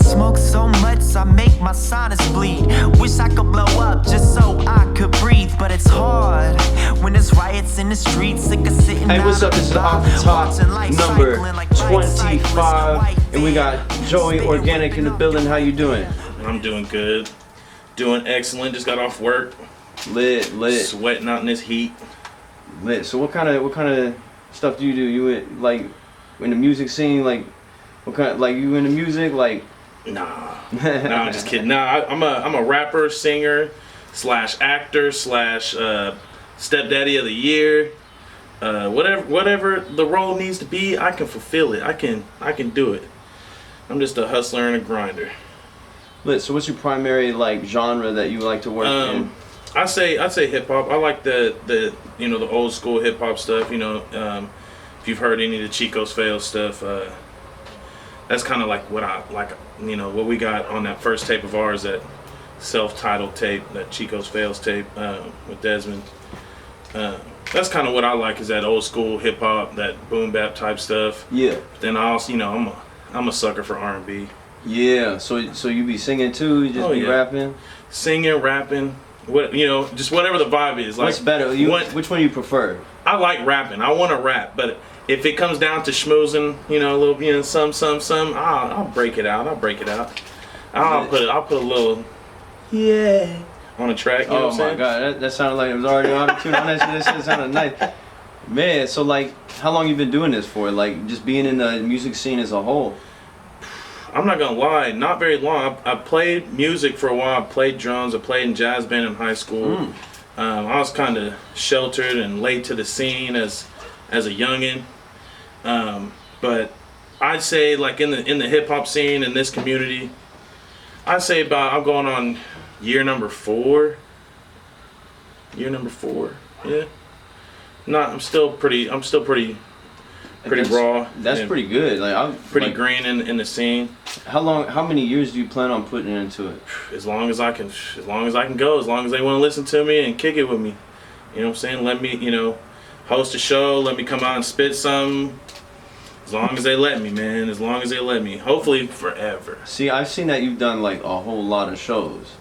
smoke so much I make my sinus bleed. Wish I could blow up just so I could breathe, but it's hard when there's riots in the streets. Sick of sitting. Hey, what's up? This is Off the Top number 25, and we got Joey Organic in the building. How you doing? I'm doing good, doing excellent. Just got off work. Lit. Sweating out in this heat. Lit. So what kind of stuff do you do? You like in the music scene? Like what kind? Like you into music? Like nah, I'm just kidding. Nah, I'm a rapper, singer, / actor / stepdaddy of the year. Whatever the role needs to be, I can fulfill it. I can do it. I'm just a hustler and a grinder. Lit. So what's your primary like genre that you like to work in? I say hip hop. I like the the old school hip hop stuff. If you've heard any of the Chico's Fails stuff, that's kind of like what I like. What we got on that first tape of ours, that self-titled tape, that Chico's Fails tape with Desmond. That's kind of what I like, is that old school hip hop, that boom bap type stuff. Yeah. But then I also, I'm a sucker for R&B. Yeah. So you be singing too? You just be rapping? Singing, rapping. Just whatever the vibe is. Like, what's better? Which one you prefer? I like rapping. I want to rap, but if it comes down to schmoozing, a little, some, I'll break it out. I'll put a little, on a track. You know what I'm saying? My God, that sounded like it was already auto-tuned on that shit. That shit sounded nice, man. So like, how long you been doing this for? Like, just being in the music scene as a whole? I'm not gonna lie, not very long. I played music for a while. I played drums. I played in jazz band in high school. I was kind of sheltered and late to the scene as a youngin. But I'd say, like, in the hip hop scene in this community, I'd say I'm going on year number 4. Yeah. I'm still pretty raw. That's pretty good. Like, I'm pretty green in the scene. How many years do you plan on putting into it? As long as I can go, as long as they want to listen to me and kick it with me. You know what I'm saying? Let me, host a show, let me come out and spit some. As long as they let me, man. As long as they let me. Hopefully forever. See, I've seen that you've done like a whole lot of shows.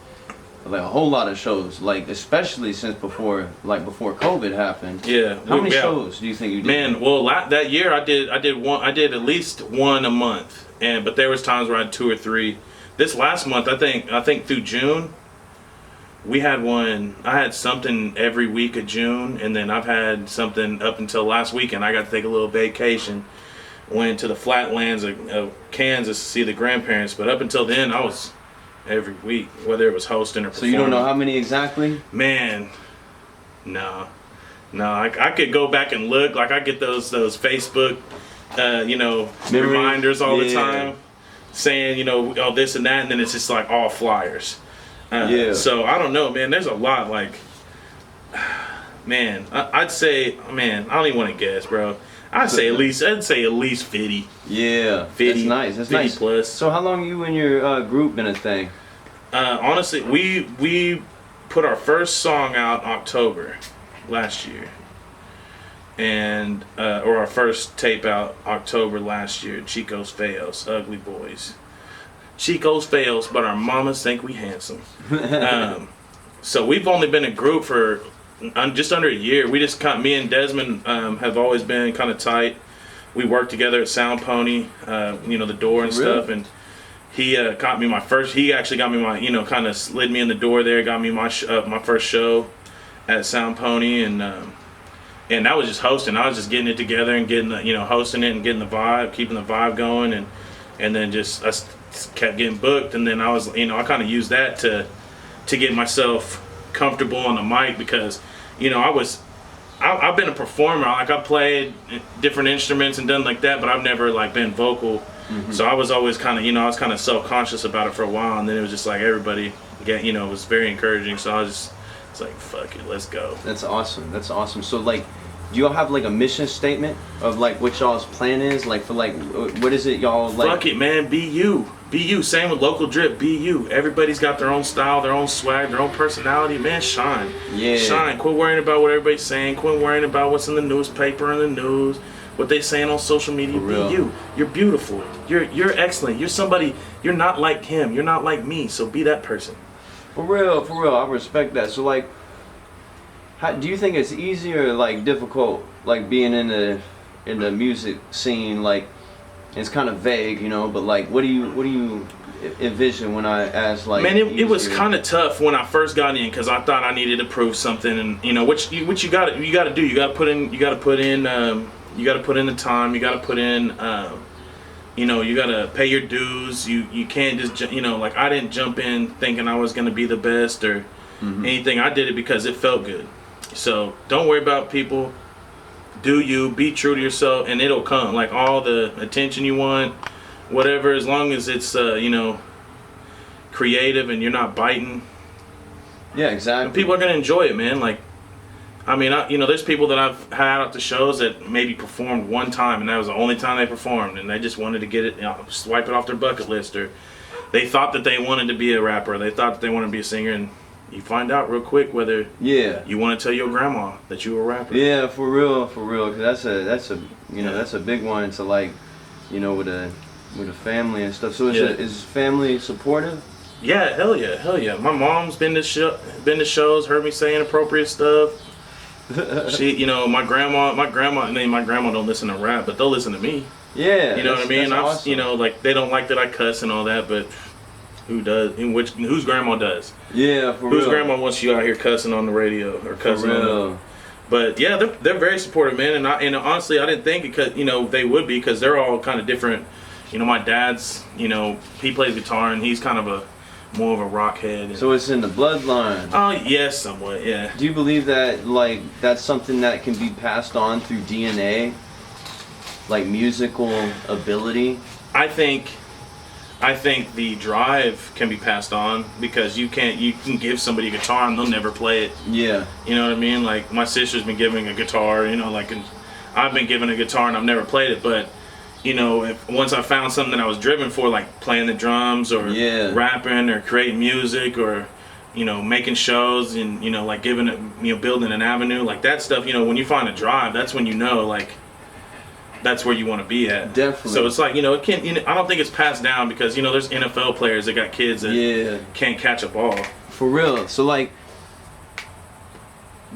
Like especially since before COVID happened. Yeah. How many shows do you think you did? Man, well, that year I did at least one a month, but there was times where I had 2 or 3. This last month, I think through June, we had one. I had something every week of June, and then I've had something up until last weekend. I got to take a little vacation, went to the flatlands of Kansas to see the grandparents, but up until then I was every week, whether it was hosting or performing. So you don't know how many exactly? Man, no. I could go back and look. Like, I get those Facebook, reminders all the time, saying this and that, and then it's just like all flyers. So I don't know, man. There's a lot. Like, man, I'd say, man, I don't even want to guess, bro. I'd say at least 50. Yeah, 50. That's nice. That's 50 nice. plus. So how long you and your group been a thing? Honestly, we put our first song out October last year, and or our first tape out October last year. Chico's Fails, Ugly Boys. Chico's Fails, but our mamas think we handsome. So we've only been a group for just under a year. We just me and Desmond have always been kind of tight. We worked together at Sound Pony, the door and stuff, and he got me my first. He actually got me my, kind of slid me in the door there, got me my first show at Sound Pony, and that was just hosting. I was just getting it together and getting hosting it and getting the vibe, keeping the vibe going, and then just I kept getting booked, and then I was I kind of used that to get myself comfortable on the mic, because I've been a performer. Like, I played different instruments and done like that, but I've never like been vocal. So I was always kind of I was kind of self-conscious about it for a while, and then it was just like everybody it was very encouraging, so it's like, fuck it, let's go. That's awesome. So like, do y'all have like a mission statement of like what y'all's plan is, like, for like what is it y'all like? Fuck it, man. Be you. Same with Local Drip. Be you. Everybody's got their own style, their own swag, their own personality. Man, shine. Yeah. Shine. Quit worrying about what everybody's saying. Quit worrying about what's in the newspaper and the news. what they saying on social media. For Be real. you. You're beautiful. You're excellent. You're somebody. You're not like him. You're not like me. So be that person. For real. I respect that. So like, how do you think it's easier, like difficult, like being in the music scene? Like, it's kind of vague, you know. But like, what do you envision when I ask like? Man, it was easier? kind of tough when I first got in because I thought I needed to prove something, and you know, which you got to do. You got to put in the time. You got to put in, you know, you got to pay your dues. You can't just, you know, like I didn't jump in thinking I was gonna be the best or anything. I did it because it felt good. So don't worry about people. Do you be true to yourself, and it'll come. Like all the attention you want, whatever, as long as it's you know, creative and you're not biting. Yeah, exactly. People are gonna enjoy it, man. Like, I mean, you know, there's people that I've had at the shows that maybe performed one time, and that was the only time they performed, and they just wanted to get it, you know, swipe it off their bucket list, or they thought that they wanted to be a rapper, they thought that they wanted to be a singer, and you find out real quick whether you want to tell your grandma that you were a rapper. Yeah, for real, because that's a you know that's a big one to like, you know, with a family and stuff. So is family supportive? Yeah, hell yeah. My mom's been to shows, heard me say inappropriate stuff. She, you know, my grandma don't listen to rap, but they'll listen to me. Yeah, you know what I mean. Awesome. You know, like they don't like that I cuss and all that, but who does? Whose grandma does? Yeah, for real. Whose grandma wants you out here cussing on the radio or cussing on the... But yeah, they're very supportive, man. And honestly, I didn't think because, you know, they would be, because they're all kind of different. You know, my dad's, you know, he plays guitar and he's kind of more of a rock head. So it's in the bloodline. Oh yes, somewhat, yeah. Do you believe that like that's something that can be passed on through DNA, like musical ability? I think the drive can be passed on, because you can give somebody a guitar and they'll never play it. Yeah. You know what I mean? Like my sister's been giving a guitar, you know, like, and I've been given a guitar and I've never played it, but you know, once I found something that I was driven for, like playing the drums or rapping or creating music or, you know, making shows and, you know, like giving it, you know, building an avenue, like that stuff, you know, when you find a drive, that's when you know, like, that's where you want to be at. Definitely. So it's like, you know, it can't, you know, I don't think it's passed down, because, you know, there's NFL players that got kids that can't catch a ball. For real. So like,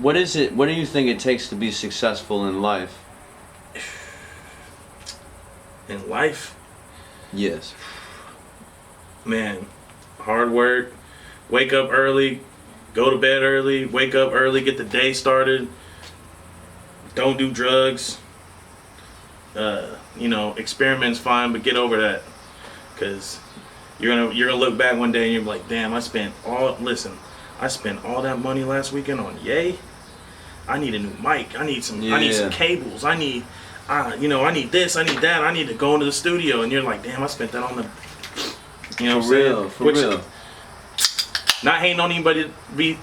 what do you think it takes to be successful in life? In life? Yes. Man, hard work, wake up early, go to bed early, wake up early, get the day started, don't do drugs. You know, experiment's fine, but get over that, because you're gonna look back one day and you're like, damn, I spent all that money last weekend on Yay. I need a new mic. I need some cables. I need this, I need that, I need to go into the studio, and you're like, damn, I spent that on the, you know, For real. Not hating on anybody, no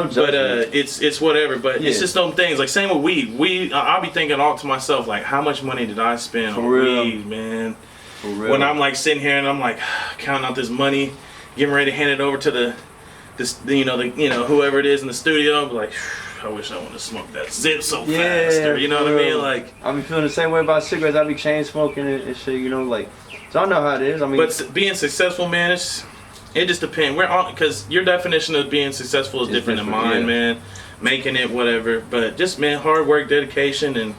judgment. But it's whatever. But it's just them things. Like same with weed. I'll be thinking all to myself, like, how much money did I spend on weed, man? For real. When I'm like sitting here and I'm like counting out this money, getting ready to hand it over to whoever it is in the studio, I'm like, I wish I wanted to smoke that zip so fast. Or, you know what I mean? Like, I be feeling the same way about cigarettes. I be chain smoking and shit. You know, like, so I know how it is. I mean, but being successful, man, it just depends. Because your definition of being successful is different than mine, man. Making it, whatever. But just, man, hard work, dedication, and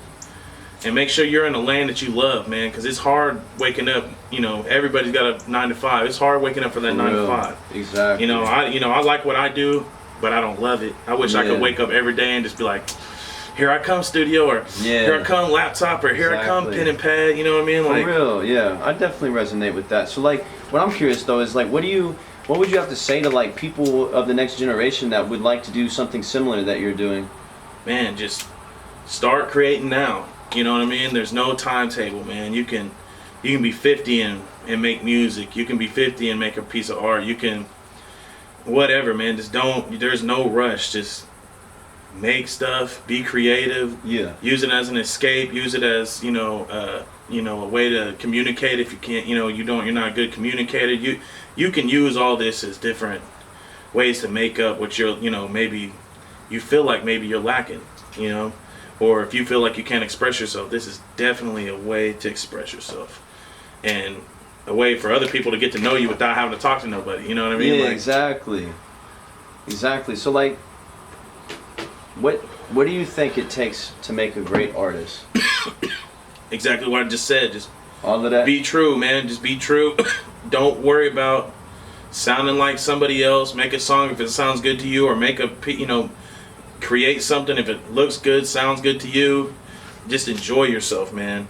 make sure you're in a lane that you love, man. Because it's hard waking up. You know, everybody's got a 9 to 5. It's hard waking up for that 9 to 5. Exactly. I like what I do, but I don't love it. I wish I could wake up every day and just be like, here I come, studio, or here I come, laptop, or here I come, pen and pad. You know what I mean? Like, for real, yeah. I definitely resonate with that. So, like, what I'm curious though is like, what would you have to say to like people of the next generation that would like to do something similar that you're doing? Man, just start creating now. You know what I mean? There's no timetable, man. You can be 50 and make music. You can be 50 and make a piece of art. You can whatever, man. Just there's no rush. Just make stuff, be creative. Yeah. Use it as an escape. Use it as a way to communicate. If you can't, you're not a good communicator. You can use all this as different ways to make up what maybe you feel like maybe you're lacking. or if you feel like you can't express yourself, this is definitely a way to express yourself, and a way for other people to get to know you without having to talk to nobody. You know what I mean? Yeah, Like, exactly. So like, what do you think it takes to make a great artist? exactly what I just said. Just All of that. be true, man. Just be true. Don't worry about sounding like somebody else. Make a song if it sounds good to you, or create something if it looks good, sounds good to you. Just enjoy yourself, man.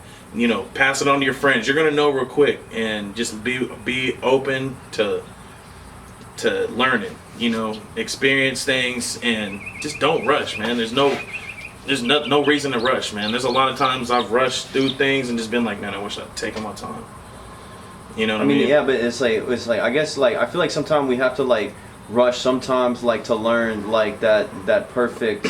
Pass it on to your friends. You're gonna know real quick, and just be open to learning. Experience things, and just don't rush, man. There's no reason to rush, man. There's a lot of times I've rushed through things and just been like, man, I wish I'd taken my time. You know what I mean? Yeah, but it's like I guess like I feel like sometimes we have to like rush sometimes like to learn like that perfect.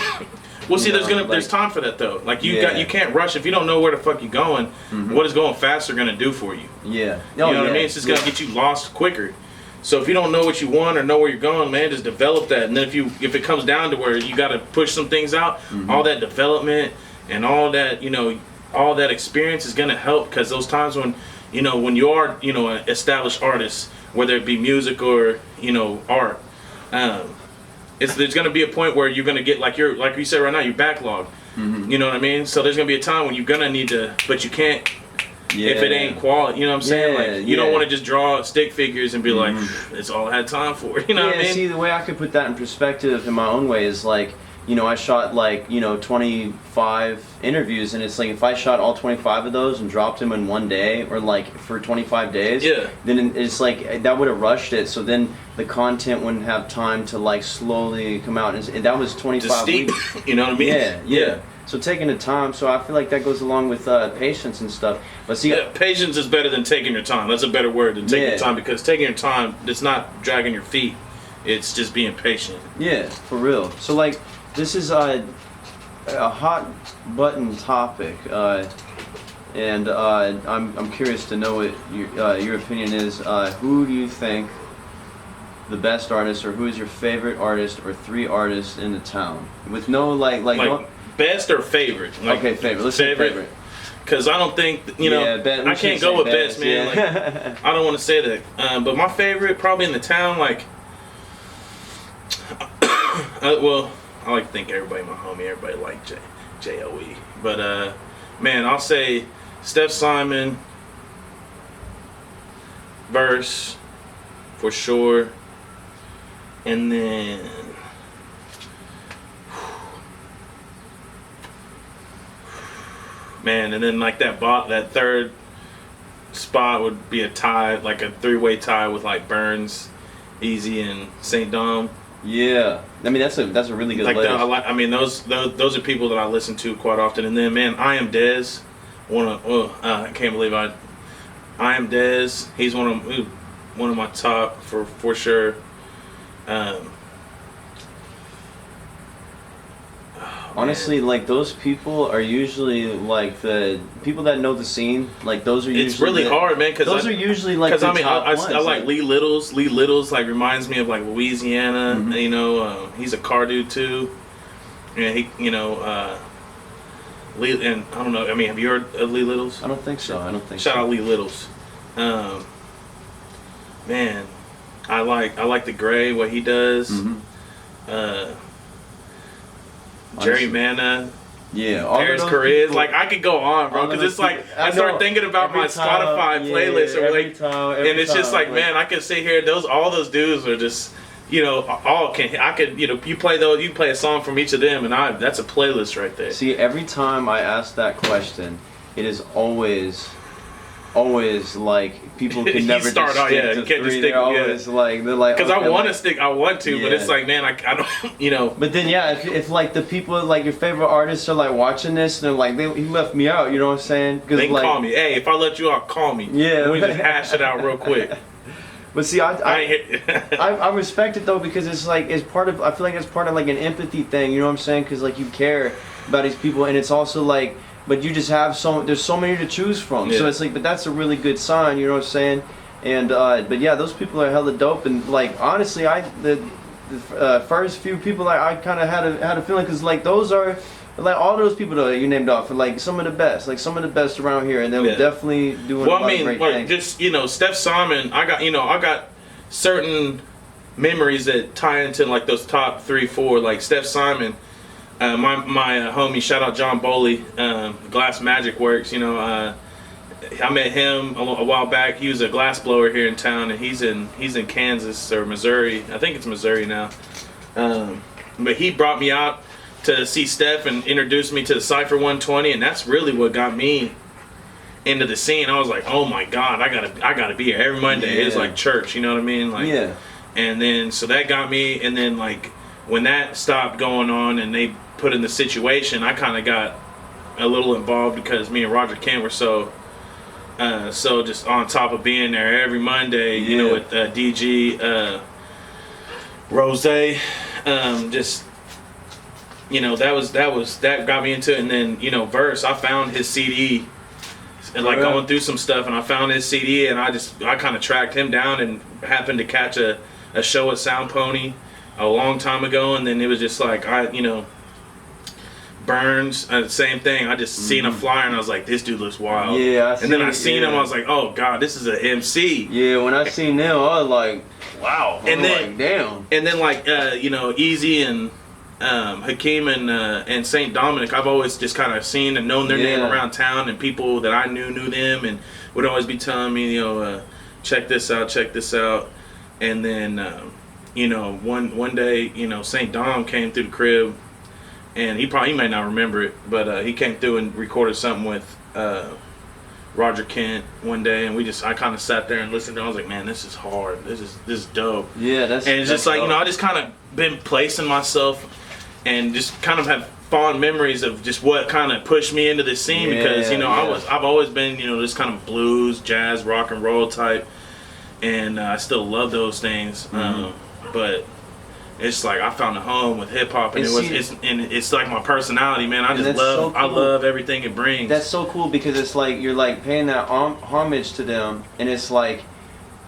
Well, see, there's time for that though. Like you can't rush if you don't know where the fuck you're going. What is going faster gonna do for you? Yeah. You know what I mean? It's just gonna get you lost quicker. So if you don't know what you want or know where you're going, man, just develop that. And then if it comes down to where you got to push some things out, all that development and all that, all that experience is gonna help, because those times when you are, an established artist, whether it be music or art, there's gonna be a point where you're gonna get like you said right now, you're backlogged. You know what I mean? So there's gonna be a time when you're gonna need to, but you can't. Yeah. If it ain't quality, you know what I'm saying? Like you don't want to just draw stick figures and be like, it's all I had time for. You know what I mean? See, the way I could put that in perspective in my own way is like, I shot like 25 interviews, and it's like if I shot all 25 of those and dropped them in one day or like for 25 days, then it's like that would have rushed it. So then the content wouldn't have time to like slowly come out, and that was 25 weeks. You know what I mean? Yeah. So taking the time, so I feel like that goes along with patience and stuff. But see, patience is better than taking your time. That's a better word than taking your time, because taking your time, it's not dragging your feet. It's just being patient. Yeah, for real. So like, this is a hot button topic, and I'm curious to know what your opinion is. Who do you think the best artist, or who is your favorite artist, or 3 artists in the town? With no like no, best or favorite? Okay, favorite. Let's say favorite. Because I don't think, I can't go with best, man. Like, I don't want to say that. But my favorite, probably in the town, like, well, I like to think everybody, my homie, everybody like J-O-E. But, man, I'll say Steph Simon, Verse, for sure. And then... Man, and then like that third spot would be a tie, like a 3-way tie with like Burns, Easy, and St. Dom. Yeah, I mean that's a really good list. Those are people that I listen to quite often. And then, man, I Am Dez. I can't believe I Am Dez. He's one of my top for sure. Honestly, like those people are usually like the people that know the scene. Like those are usually. It's really hard, man. Because those are usually like. Because I like Lee Littles. Lee Littles like reminds me of like Louisiana. He's a car dude too. Yeah, Lee, and I don't know. I mean, have you heard of Lee Littles? I don't think so. Shout out Lee Littles. Man, I like the Gray, what he does. Jerry Mana, Paris Correz. Like, I could go on, bro, because it's like I start thinking about my Spotify playlist, and it's just like, man, I could sit here. All those dudes are just, you play a song from each of them, and that's a playlist right there. See, every time I ask that question, it is always like people can never start just stick to 3. They're always like because okay, I want to stick, but it's like, man, I don't, But then if like the people like your favorite artists are like watching this, and they're like, he left me out. You know what I'm saying? They can call me. Hey, if I let you out, call me. Yeah, we just hash it out real quick. But see, I respect it though, because it's like I feel like it's part of like an empathy thing. You know what I'm saying? Because like you care about these people, and it's also like. But you just have there's so many to choose from. Yeah. So it's like, but that's a really good sign, you know what I'm saying? And, but yeah, those people are hella dope. And like, honestly, the first few people I kind of had a feeling, because like those are like all those people that you named off are like some of the best, around here, and they were definitely doing. Well, a lot of great things. just Steph Simon. I got certain memories that tie into like those top 3, 4. Like Steph Simon, my homie, shout out John Boley, Glass Magic Works. I met him a while back. He was a glass blower here in town, and he's in Kansas or Missouri. I think it's Missouri now. But he brought me out to see Steph and introduced me to the Cypher 120, and that's really what got me into the scene. I was like, oh my God, I gotta be here every Monday. Yeah. It's like church, you know what I mean? Like, yeah. And then so that got me, and then like when that stopped going on and they put in the situation, I kind of got a little involved because me and Roger Kent were so just on top of being there every Monday, with DG, Rose, just that got me into it. And then Verse, I found his CD and like going through some stuff, and I found his CD, and I kind of tracked him down and happened to catch a show at Sound Pony a long time ago, and then it was just like Burns, same thing. I just seen a flyer and I was like, this dude looks wild. Yeah, and then I seen him, I was like, oh God, this is an MC. Yeah, when I seen them, I was like, wow. And then, like, damn. And then like Easy and Hakeem and St. Dominic, I've always just kind of seen and known their name around town, and people that I knew them and would always be telling me, check this out. And then one day, St. Dom came through the crib. And he may not remember it, but he came through and recorded something with Roger Kent one day, and I kind of sat there and listened to it. I was like, man, this is hard. This is dope. Yeah, and it's just like, I just kind of been placing myself and just kind of have fond memories of just what kind of pushed me into this scene, because I've always been this kind of blues, jazz, rock and roll type, and I still love those things, but it's like I found a home with hip hop, and it's like my personality, man. I just love, so cool. I love everything it brings. That's so cool, because it's like you're like paying that homage to them, and it's like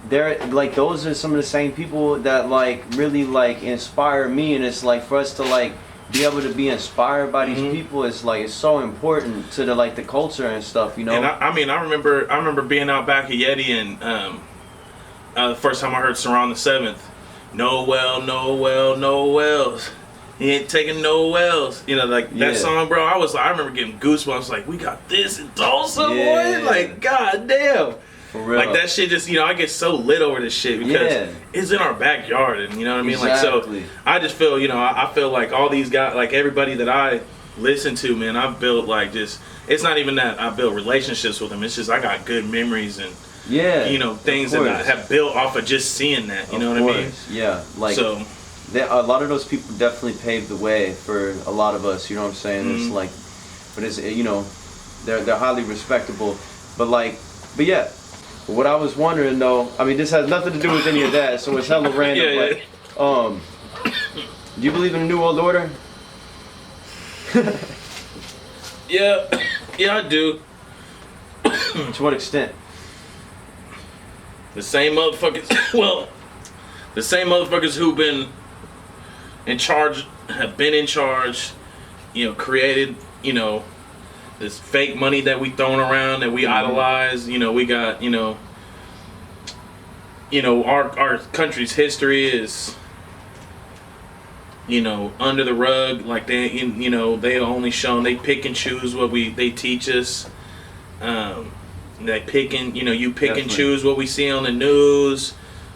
they're like, those are some of the same people that like really like inspire me, and it's like for us to like be able to be inspired by these people, it's like it's so important to the culture and stuff, And I remember being out back at Yeti, and the first time I heard Surround the Seventh. No wells. He ain't taking no wells. That song, bro. I remember getting goosebumps. Like, we got this in Tulsa, boy. Like, goddamn. For real. Like that shit. Just I get so lit over this shit because it's in our backyard, and you know what I mean. Exactly. Like, so I just feel, I feel like all these guys, like everybody that I listen to, man, I've built like just. It's not even that I built relationships with them. It's just I got good memories and. Things that I have built off of just seeing that. You know what I mean? Yeah, like a lot of those people definitely paved the way for a lot of us. You know what I'm saying? It's like, but it's they're highly respectable. But yeah, what I was wondering though, I mean, this has nothing to do with any of that, so it's hella random. But do you believe in the New World Order? Yeah, I do. To what extent? The same motherfuckers, the same motherfuckers who've been in charge, have been in charge, created, this fake money that we throwing around, that we idolize, we got, our country's history is, under the rug, like they only shown, they pick and choose what they teach us, They pick and and choose what we see on the news.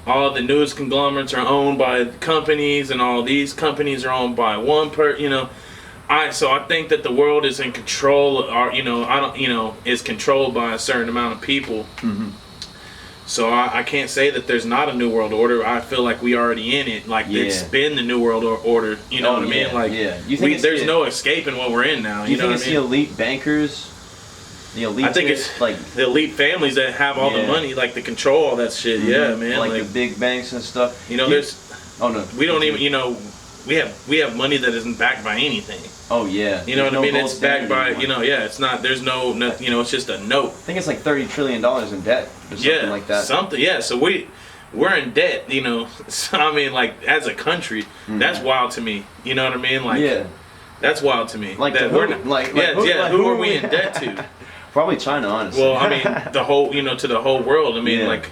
All the news conglomerates are owned by companies, and all these companies are owned by one So I think that the world is in control, or is controlled by a certain amount of people. So I can't say that there's not a New World Order. I feel like we already in it. Like it's been the New World Order. You know what I mean? Like there's no escaping what we're in now. You know what I mean? The elite bankers. The elite. I think it's like the elite families that have all the money, like to control all that shit. Yeah, man. Like the big banks and stuff. There's. Oh no. We don't even. We have money that isn't backed by anything. Oh yeah. You know what I mean? It's backed by it's not. There's no. It's just a note. I think it's like $30 trillion in debt or something like that. So we're in debt. So, I mean, like as a country, that's wild to me. You know what I mean? Like That's wild to me. Like that who? Who are we in debt to? Probably China, honestly. Well, I mean, the whole, to the whole world. I mean, Yeah. like,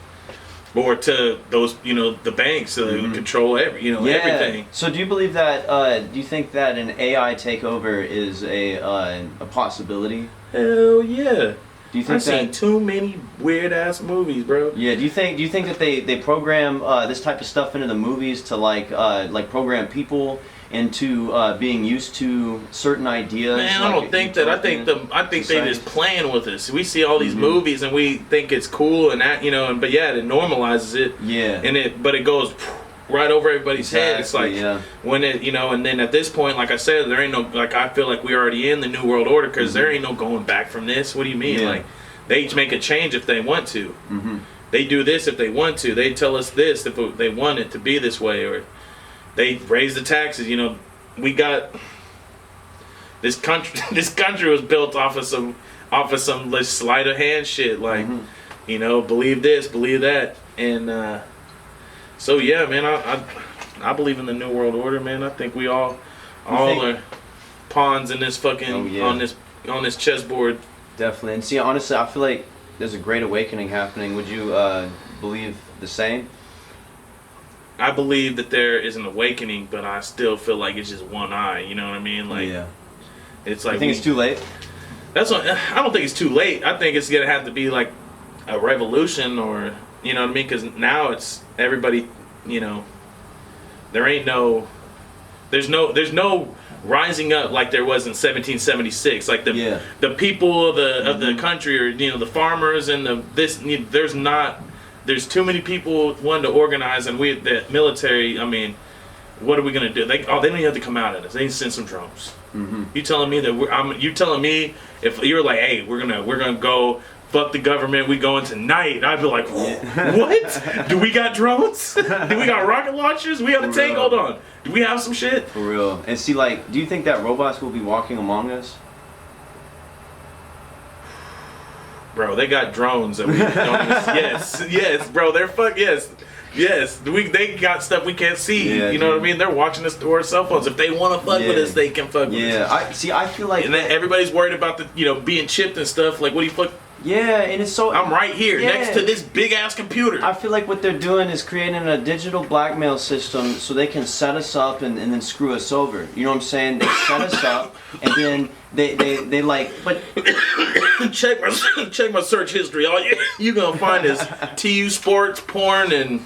or to those, the banks that control everything. So do you believe that? Do you think that an AI takeover is a possibility? Hell yeah. Do you think I've seen too many weird ass movies, bro. Yeah. Do you think that they program this type of stuff into the movies to like program people into being used to certain ideas? Man, I don't think that. I think they just playing with us. We see all these movies and we think it's cool and that, but yeah, it normalizes it. Yeah. But it goes right over everybody's head. It's like when it, and then at this point, like I said, there ain't no, like, I feel like we're already in the new world order because there ain't no going back from this. What do you mean? Yeah. Like, they each make a change if they want to. They do this if they want to. They tell us this if they want it to be this way, or they raise the taxes. We got this country. This country was built off of some like, sleight of hand shit. Like, believe this, believe that, and so yeah, man. I believe in the new world order, man. I think we all are pawns in this fucking on this chessboard. Definitely. And see, honestly, I feel like there's a great awakening happening. Would you believe the same? I believe that there is an awakening, but I still feel like it's just one eye. You know what I mean? Like, it's like. You think it's too late? That's what, I don't think it's too late. I think it's gonna have to be like a revolution, or you know what I mean? Because now it's everybody. There's no rising up like there was in 1776. Like the people of the country, or the farmers and there's too many people wanting to organize, and the military. I mean, what are we gonna do? They don't even have to come out at us. They need to send some drones. You telling me that you telling me if you're like, hey, we're gonna go fuck the government, we going tonight. I'd be like, what? Do we got drones? Do we got rocket launchers? We got a tank? Hold on. Do we have some shit? For real. And see, like, do you think that robots will be walking among us? Bro, they got drones that we don't even... Yes, bro. They're Yes. They got stuff we can't see. You know what I mean? They're watching us through our cell phones. If they want to fuck with us, they can fuck with us. I feel like... And then everybody's worried about the, being chipped and stuff. Like, what do you fuck... Yeah, and it's so... I'm right here next to this big-ass computer. I feel like what they're doing is creating a digital blackmail system so they can set us up and then screw us over. You know what I'm saying? They set us up, and then they like... But check my search history. All you gonna find is TU sports, porn, and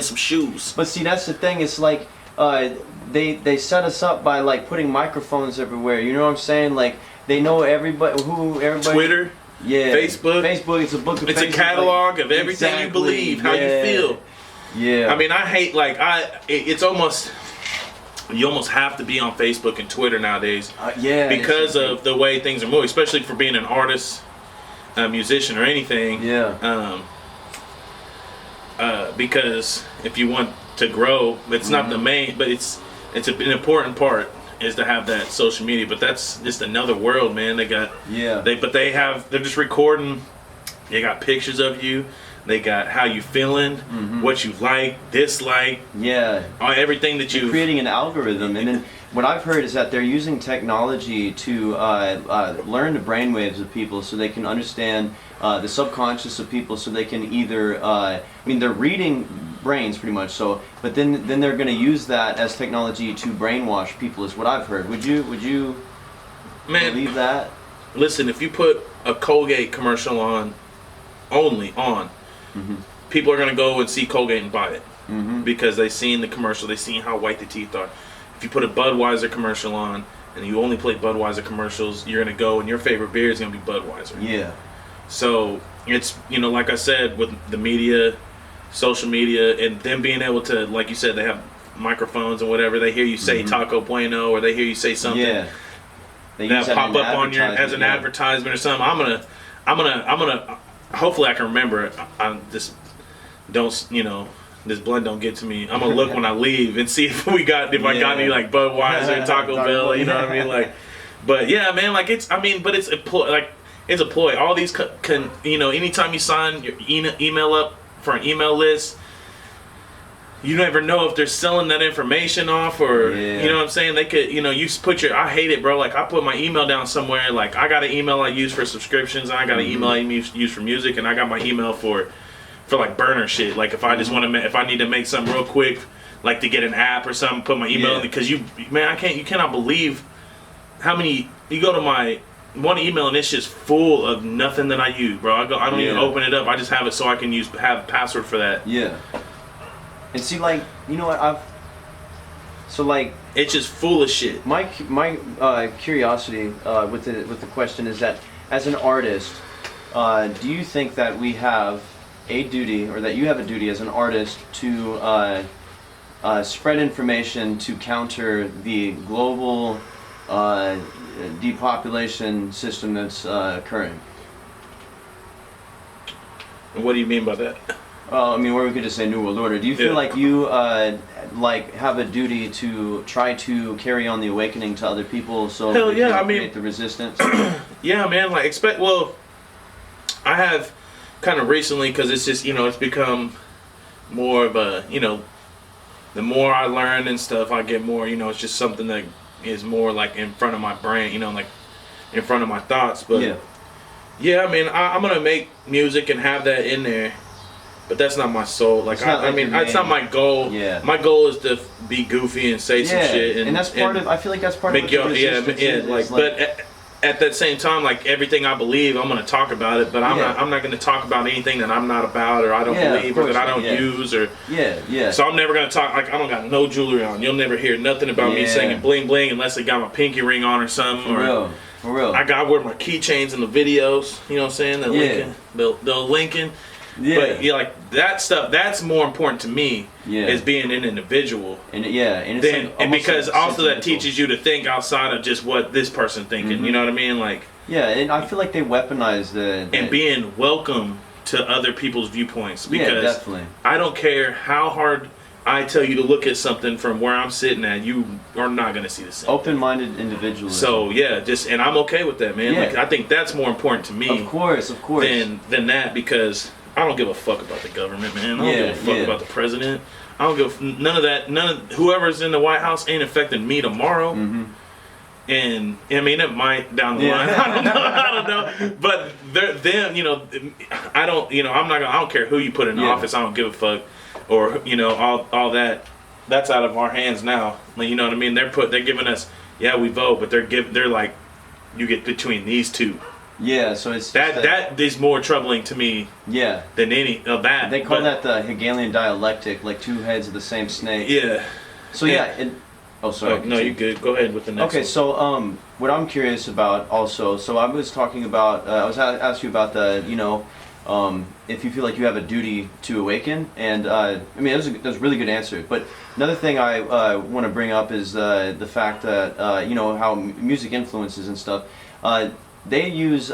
some shoes. But see, that's the thing. It's like they set us up by like putting microphones everywhere. You know what I'm saying? Like they know everybody. Twitter. Yeah, Facebook. It's a book of It's a catalog of everything you believe, how you feel. Yeah. I mean, I hate, like, it's almost, you almost have to be on Facebook and Twitter nowadays. Because of the way things are moving, especially for being an artist, a musician, or anything. Yeah. Because if you want to grow, it's not the main, but it's an important part. Is to have that social media, but that's just another world, man. They got they're just recording. They got pictures of you. They got how you feeling, what you like, dislike. Yeah. Everything that you're creating an algorithm, and then what I've heard is that they're using technology to learn the brainwaves of people, so they can understand the subconscious of people, so they can either they're reading brains pretty much, so but then they're going to use that as technology to brainwash people, is what I've heard. Would you believe that? Listen, if you put a Colgate commercial on, people are going to go and see Colgate and buy it because they've seen the commercial, they've seen how white the teeth are. If you put a Budweiser commercial on and you only play Budweiser commercials, you're going to go and your favorite beer is going to be Budweiser. Yeah. So it's, like I said, with the media, social media, and them being able to, like you said, they have microphones and whatever. They hear you say Taco Bueno, or they hear you say something. Yeah. That pop up on your as an advertisement or something. I'm gonna. Hopefully, I can remember it. This blood don't get to me. I'm gonna look when I leave and see if I got any like Budweiser, Taco Bell. You know what I mean? Like, but yeah, man. Like it's a ploy. It's a ploy. All these anytime you sign your email up for an email list, you never know if they're selling that information off or Yeah. you know what I'm saying. They could, you put your. I hate it, bro. Like I put my email down somewhere. Like I got an email I use for subscriptions. And I got an email I use for music, and I got my email for like burner shit. Like if I just want to, if I need to make something real quick, like to get an app or something, put my email in because you cannot believe how many you go to my one email and it's just full of nothing that I use, bro. I don't even open it up. I just have it so I can have a password for that. Yeah. And see, like, you know what, it's just full of shit. My curiosity with the question is that as an artist, do you think that we have a duty, or that you have a duty as an artist to spread information to counter the global depopulation system that's occurring? And what do you mean by that? I mean, or we could just say New World Order. Do you feel like you have a duty to try to carry on the awakening to other people so Hell they yeah, can I mean, create the resistance? Yeah, man. Like I have kind of recently, because it's just it's become more of a the more I learn and stuff, I get more it's just something that is more like in front of my brain, like in front of my thoughts. But yeah, I mean, I'm gonna make music and have that in there. But that's not my soul. Like I mean, it's not my goal. Yeah. My goal is to be goofy and say some shit, and that's part of. I feel like that's part of resistance. But at that same time, like everything I believe, I'm gonna talk about it. But I'm not gonna talk about anything that I'm not about, or I don't believe, or that I don't use, or So I'm never gonna talk. Like I don't got no jewelry on. You'll never hear nothing about me singing bling bling unless they got my pinky ring on or something. For real. I wear my keychains in the videos. You know what I'm saying? They'll Lincoln. Yeah. But like that stuff, that's more important to me as being an individual. And and because also that teaches you to think outside of just what this person thinking. You know what I mean? Like and I feel like they weaponize and being welcome to other people's viewpoints. Because definitely. I don't care how hard I tell you to look at something from where I'm sitting at, you are not going to see the same. Open-minded individuals. So and I'm okay with that, man. Like I think that's more important to me. Of course. Than that, because I don't give a fuck about the government, man. I don't give a fuck about the president. I don't give none of that. None of whoever's in the White House ain't affecting me tomorrow. And I mean, it might down the line. I don't know. But them, I don't. I don't care who you put in office. I don't give a fuck. Or all that. That's out of our hands now. You know what I mean? They're giving us. Yeah, we vote, but they're like, you get between these two. Yeah, so it's that is more troubling to me. Than any of that. They call that the Hegelian dialectic, like two heads of the same snake. Yeah. So sorry. No, you're good. Go ahead with the next. Okay, so what I'm curious about also, so I was talking about, I was asking you about the, if you feel like you have a duty to awaken, and I mean that was a really good answer. But another thing I want to bring up is the fact that how music influences and stuff. They use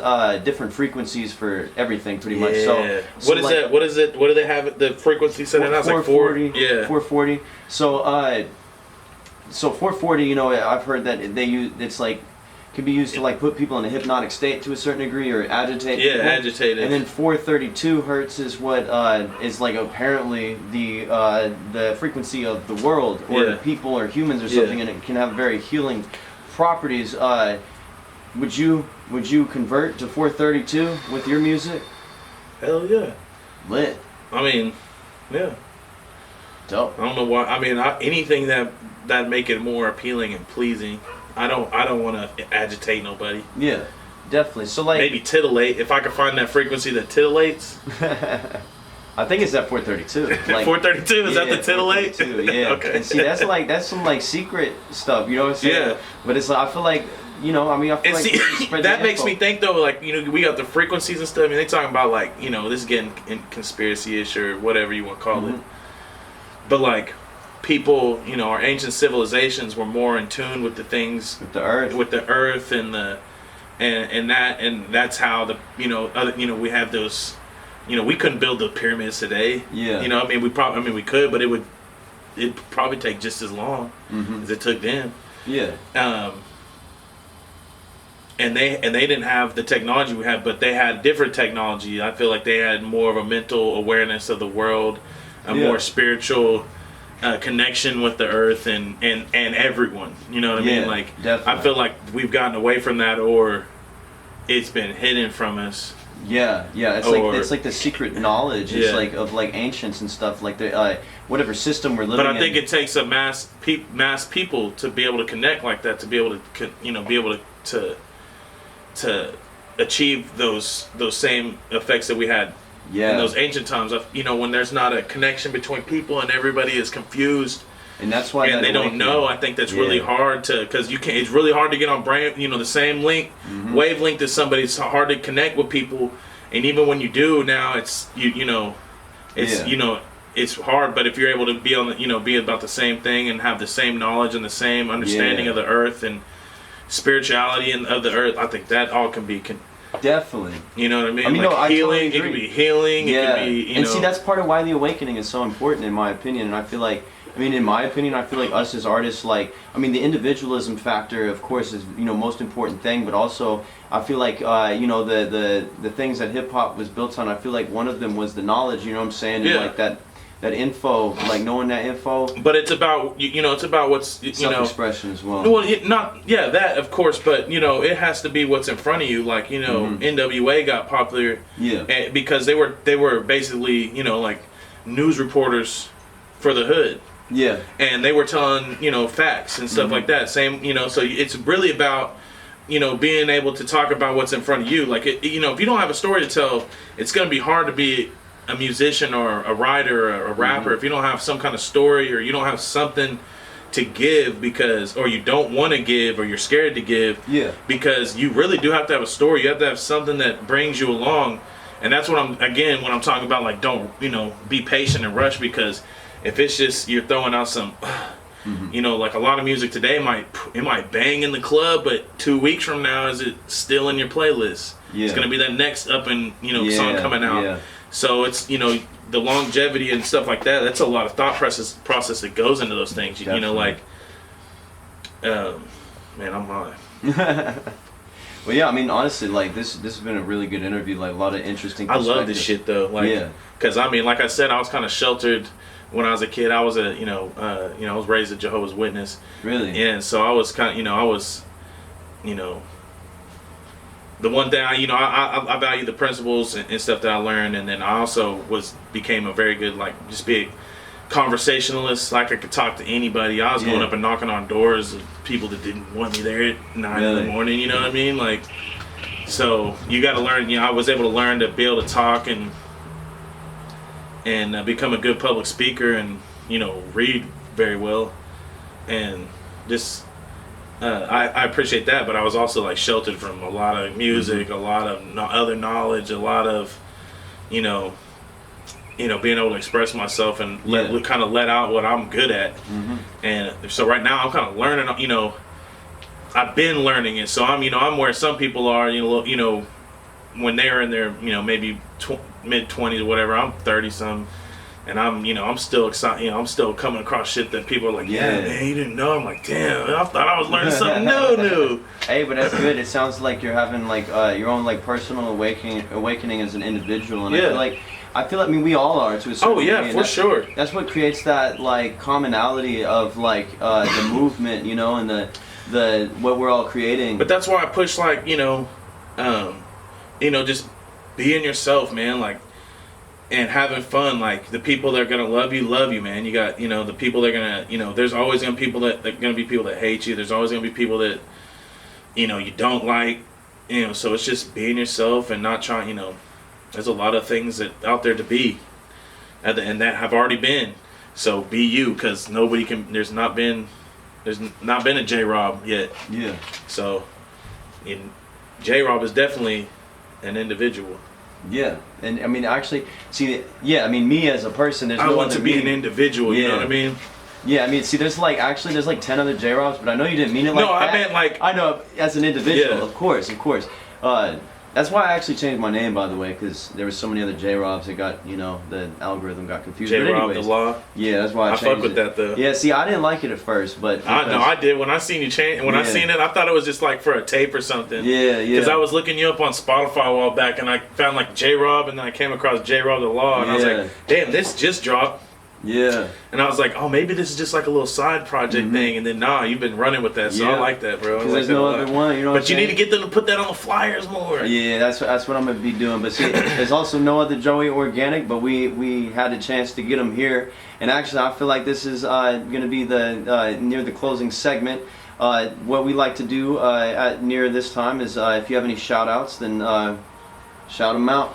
different frequencies for everything, pretty much. So what is that? What is it? What do they have the frequency set at? It's like 440. Yeah, 440. So 440. I've heard that they use. It's like can be used to like put people in a hypnotic state to a certain degree or agitate. Yeah, agitated. And then 432 hertz is what is like apparently the frequency of the world or people or humans or something, and it can have very healing properties. Would you convert to 432 with your music? Hell yeah. Lit. I mean, yeah. Dope. I don't know why. I mean, anything that make it more appealing and pleasing. I don't want to agitate nobody. Yeah, definitely. So like maybe titillate if I could find that frequency that titillates. I think it's at 432. Like, 432 is that the titillate? Yeah. Okay. And see, that's some like secret stuff. You know what I'm saying? Yeah. But it's like I feel like. I feel like that makes me think though, like we got the frequencies and stuff. I mean, they talking about like this is getting conspiracy-ish or whatever you want to call it. But like people, our ancient civilizations were more in tune with the things, with the earth, and that's how we have those. We couldn't build the pyramids today. Yeah. I mean, we could, but it'd probably take just as long as it took them. Yeah. And they didn't have the technology we had, but they had different technology. I feel like they had more of a mental awareness of the world, a more spiritual connection with the earth and everyone. You know what I mean? Like, definitely. I feel like we've gotten away from that, or it's been hidden from us. Yeah, it's like the secret knowledge. It's like of like ancients and stuff, like the whatever system we're living in. But I think it takes a mass people to be able to connect like that, to be able to be able to achieve those same effects that we had in those ancient times. When there's not a connection between people and everybody is confused. And that's why they don't know. I think that's really hard because you can't. It's really hard to get on the same wavelength as somebody. It's hard to connect with people, and even when you do now, it's it's hard. But if you're able to be on be about the same thing and have the same knowledge and the same understanding of the earth and spirituality and of the earth, I think that all can be definitely. You know what I mean? I healing. Totally it can be healing. Yeah. It can be and see, that's part of why the awakening is so important, in my opinion. And I feel like. In my opinion, I feel like us as artists, the individualism factor, of course, is most important thing. But also, I feel like the things that hip hop was built on. I feel like one of them was the knowledge. You know what I'm saying? Yeah. And like that info, like knowing that info. But it's about it's about what's self-expression as well. Well, that of course, but it has to be what's in front of you. Like NWA got popular, because they were basically like news reporters for the hood. Yeah. And they were telling, facts and stuff like that. Same, so it's really about, being able to talk about what's in front of you. Like, if you don't have a story to tell, it's going to be hard to be a musician or a writer or a rapper if you don't have some kind of story, or you don't have something to give or you don't want to give, or you're scared to give. Yeah. Because you really do have to have a story. You have to have something that brings you along. And that's what when I'm talking about, like, don't, be patient and rush, because if it's just you're throwing out some, like a lot of music today might bang in the club, but 2 weeks from now, is it still in your playlist? Yeah. It's gonna be that next up and song coming out. Yeah. So it's the longevity and stuff like that. That's a lot of thought process that goes into those things. Definitely. Man, I'm high. Well, yeah, honestly, like this has been a really good interview. Like a lot of interesting. I love this shit though. Because like I said, I was kind of sheltered. When I was a kid, I was I was raised a Jehovah's Witness. Really? Yeah, and so I was kind of, the one thing I value the principles and stuff that I learned, and then I also became a very good just big conversationalist. Like I could talk to anybody. I was going up and knocking on doors of people that didn't want me there at 9 in the morning. You know what I mean? Like, so you got to learn. I was able to learn to be able to talk and become a good public speaker, and read very well, and just I appreciate that. But I was also sheltered from a lot of music, a lot of other knowledge, a lot of being able to express myself and kind of let out what I'm good at. And so right now I'm kind of learning. I've been learning it, so I'm where some people are. When they're in their maybe mid-20s or whatever, I'm 30-some, and I'm still excited. I'm still coming across shit that people are like, yeah, man, you didn't know. I'm like, damn, I thought I was learning something new. Hey, but that's good. It sounds like you're having your own personal awakening as an individual, and I feel like we all are to a certain degree, for sure. That's what creates that commonality of the movement, and the what we're all creating. But that's why I push just being yourself, man, and having fun. The people that are gonna love you, man. You got, the people that are gonna, there's always gonna be people that hate you. There's always gonna be people that, you don't like, so it's just being yourself and not trying, there's a lot of things out there to be, and that have already been. So be you, because there's not been a J-Rob yet. Yeah. So, J-Rob is definitely an individual. Yeah, and actually, see, me as a person, there's I want to be an individual. You know what I mean? Yeah, see, there's 10 other J-Robs, but I know you didn't mean it like that. No, I meant I know, as an individual, of course. That's why I actually changed my name, by the way, because there were so many other J-Robs that got, the algorithm got confused. J-Rob the Law? Yeah, that's why I changed it. I fuck with that, though. Yeah, see, I didn't like it at first, but... I did. When I seen you change, I seen it, I thought it was just for a tape or something. Yeah. Because I was looking you up on Spotify a while back, and I found J-Rob, and then I came across J-Rob the Law, and I was like, damn, this just dropped. Yeah. And I was like, oh, maybe this is just like a little side project thing. And then, nah, you've been running with that. So I like that, bro. Because there's no other one, you know what I'm But you need to get them to put that on the flyers more. Yeah, that's what I'm going to be doing. But see, there's also no other Joey Organic, but we had a chance to get him here. And actually, I feel like this is going to be the near the closing segment. What we like to do near this time is if you have any shout outs, then shout them out.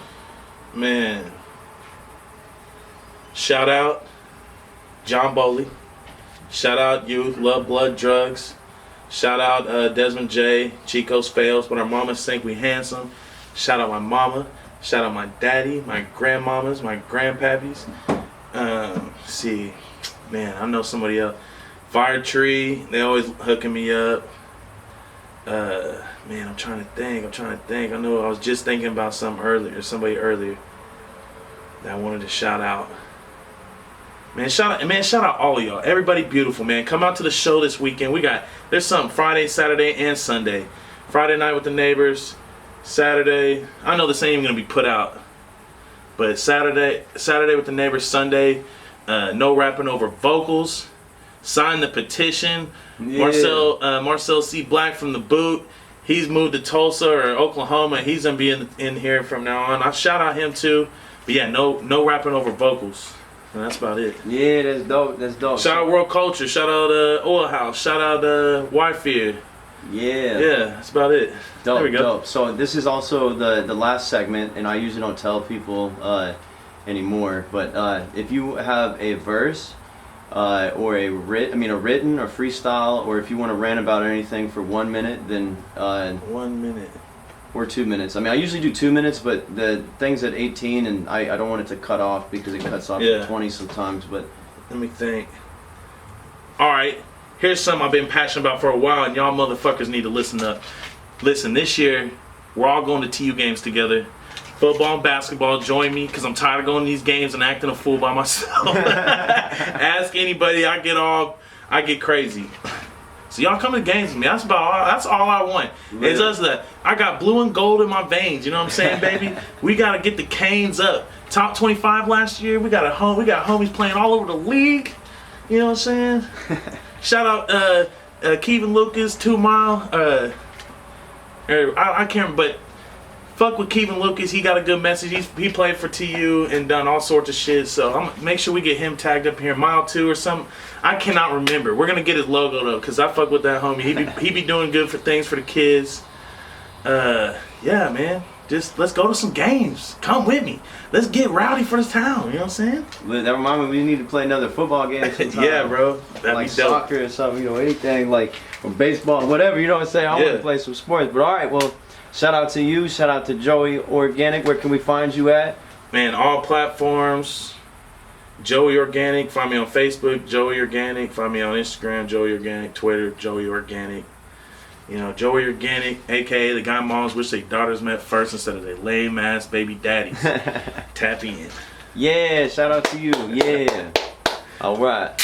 Man. Shout out John Bowley. Shout out Youth, Love, Blood, Drugs. Shout out Desmond J, Chico's Fails, When Our Mamas Think We Handsome. Shout out my mama. Shout out my daddy, my grandmamas, my grandpappies. See, man, I know somebody else. Fire Tree, they always hooking me up. Man, I'm trying to think. I know I was just thinking about somebody earlier that I wanted to shout out. Man, shout out all of y'all. Everybody beautiful, man. Come out to the show this weekend. There's something Friday, Saturday, and Sunday. Friday night with the neighbors. Saturday, I know this ain't even gonna be put out, but Saturday with the neighbors. Sunday, no rapping over vocals. Sign the petition. Yeah. Marcel C. Black from the Boot. He's moved to Tulsa or Oklahoma. He's gonna be in here from now on. I shout out him too. But yeah, no rapping over vocals. And that's about it. Yeah, that's dope. Shout out World Culture. Shout out Oil House. Shout out WHYFYRE. Yeah. Yeah, that's about it. Dope, there we go. Dope. So this is also the last segment, and I usually don't tell people anymore. But if you have a verse or a written or freestyle, or if you want to rant about anything for 1 minute, then 1 minute. Or 2 minutes. I mean, I usually do 2 minutes, but the thing's at 18, and I don't want it to cut off because it cuts off at 20 sometimes. But let me think. All right, here's something I've been passionate about for a while, and y'all motherfuckers need to listen up. Listen, this year we're all going to TU games together. Football and basketball, join me, because I'm tired of going to these games and acting a fool by myself. Ask anybody, I get crazy. So y'all come to games with me. That's all I want. Really? It's just that I got blue and gold in my veins. You know what I'm saying, baby? We gotta get the Canes up. Top 25 last year. We got homies playing all over the league. You know what I'm saying? Shout out Kevin Lucas, 2 Mile. I can't remember, but fuck with Kevin Lucas. He got a good message. He played for TU and done all sorts of shit. So I'm gonna make sure we get him tagged up here. Mile 2 or something. I cannot remember. We're gonna get his logo though, cause I fuck with that homie. He be doing good for things for the kids. Yeah, man. Just let's go to some games. Come with me. Let's get rowdy for this town. You know what I'm saying? That reminds me, we need to play another football game sometime. Yeah, bro. That'd like be dope. soccer or something. You know, anything like or baseball, whatever. You know what I'm saying? I want to play some sports. But all right, well, shout out to you. Shout out to Joey Organic. Where can we find you at? Man, all platforms. Joey Organic. Find me on Facebook, Joey Organic. Find me on Instagram, Joey Organic. Twitter, Joey Organic. You know, Joey Organic, aka the guy moms wish their daughters met first instead of their lame ass baby daddies. Tap in. Yeah, shout out to you. Yeah. All right.